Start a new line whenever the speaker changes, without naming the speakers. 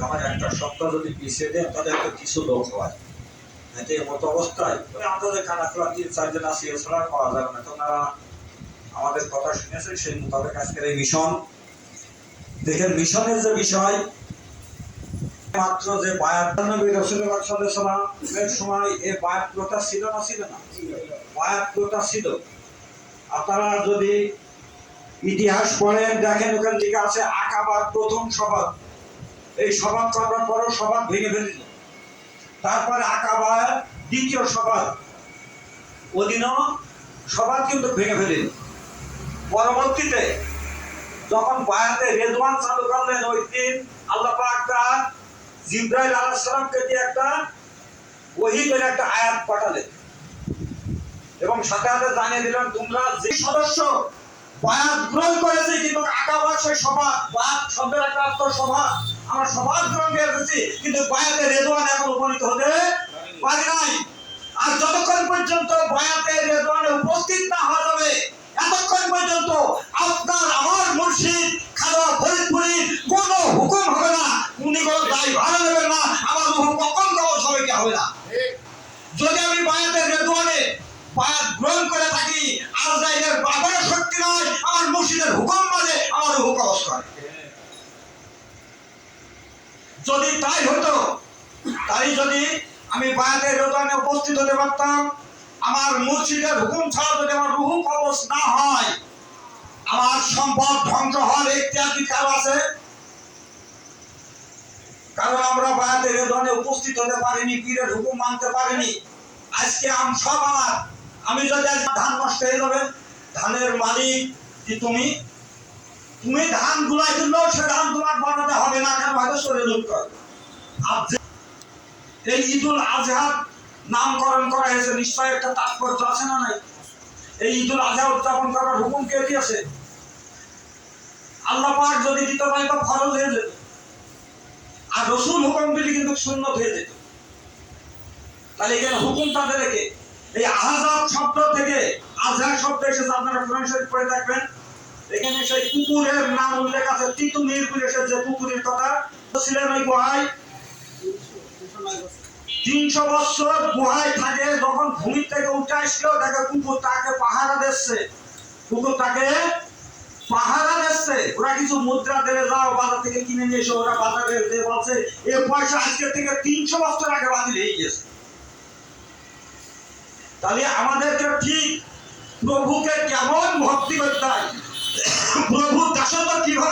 আমার একটা সপ্তাহ যদি পিছিয়ে দেন তাহলে একটা কিছু লোক হয় এতে মতো অবস্থায় আমাদের খানা খোলা 3-4 জন আসি, এছাড়া পাওয়া যাবে না। তোমরা আমাদের কথা শুনেছে, সেই মোতাবেক আজকের এই মিশন দেখেন। মিশনের যে বিষয় মাত্র যে বায়াত নবী রাসূলুল্লাহ সাল্লাল্লাহু আলাইহি ওয়াসাল্লামের সময় এই বায়াত প্রথা ছিল না, ছিল না? বায়াত প্রথা ছিল। আপনারা যদি ইতিহাস পড়েন দেখেন ওখানে লেখা আছে আকাবার প্রথম সভা। এই সভা করার পরও সভা ভেঙে ফেলিল। তারপরে আকাবার দ্বিতীয় সভা, ওদিনও সভা কিন্তু ভেঙে ফেলিল। পরবর্তীতে যখন বায়াতে রেজওয়ান চালু করলেন, ওই দিন আল্লাহ পাক তাআলা জিবরাইল আলাইহিস সালামকে দিয়ে একটা ওহী করে একটা আয়াত পাঠালেন এবং সাথে সাথে জানিয়ে দিলেন তোমরা যে সদস্য বায়াত গ্রহণ করেছে, কিন্তু আকাবার সেই সভা, বায়াত শব্দের একটা অর্থ সভা, আমরা সভা গ্রহণ করেছি কিন্তু বায়াতে রেজওয়ান এখন উপনীত হতে পারি নাই। আর যতক্ষণ পর্যন্ত বায়াতে রেজওয়ানে উপস্থিত না হওয়া যাবে, এতক্ষণ পর্যন্ত আপনার আমার মুর্শিদ খাজা ফরিদপুরীর কোন হুকুম হবে না, উনি কোনো দায় ভাড়া নেবেন না, আমার রূহ কখন কবজ হবে কি হবে না। যদি আমি বায়াতে রেজওয়ানে বায়াত গ্রহণ করে থাকি, আজরাইলের বাবার শক্তি নয়, আমার মুর্শিদের হুকুম মানে আমার রূহ কবজ করে। যদি তাই হতো, তাই যদি আমি বায়াতে রেজওয়ানে উপস্থিত হতে পারতাম, আমার মুর্শিদের হুকুম ছাড়া যদি আমার রূহ কবজ না হয়, আমার সম্পদ ধ্বংস হওয়ার ইখতিয়ার কারো আছে? কারণ আমরা বায়াতে রেজওয়ানে উপস্থিত হতে পারিনি, পীরের হুকুম মানতে পারিনি। আজকে সব আমার, আমি যদি আজ ধান নষ্ট হয়ে যাবে, ধানের মালিক কি তুমি? তুমি ধান গুলাই দিলেও সে ধান তোমার বানাতে হবে না, কেন হয়তো শরীর লুট করে। এই ঈদুল আজহার নামকরণ করা হয়েছে, নিশ্চয় একটা তাৎপর্য আছে না নাই? এই ঈদুল আজহা উদযাপন করার হুকুম কে দিয়েছে? আল্লাহ পাক যদি দিত তাহলে তো ফরজ হয়ে যেত, আর রাসূল হুকুম দিলে কিন্তু সুন্নত হয়ে যেত। তাহলে এখানে হুকুম তাদের রেখে এই আহজাব শব্দ থেকে আজহা শব্দ এসেছে। আপনারা কোরআন শরীফ পড়ে থাকবেন, এখানে সেই কুকুরের নাম উল্লেখ আছে। তিতুমির কুরেশের যে কুকুরের কথা ছিলেন, ওই গুহায় 300 বছর গুহায় থাকে। যখন ভূমি থেকে উঠে আসলো, দেখে কুকুর তাকে পাহারা দিচ্ছে, কুকুর তাকে পাহারা দিচ্ছে। ওরা কিছু মুদ্রা দেবে, যাও বাজার থেকে কিনে নিয়ে এসে, ওরা বাজারে দিয়ে বলছে এই পয়সা আজকে থেকে 300 বছর আগে বাতিল হয়ে গেছে। তাহলে আমাদেরকে ঠিক প্রভুকে কেমন ভক্তি করতে হয়, প্রভুর দাসত্ব কিভাবে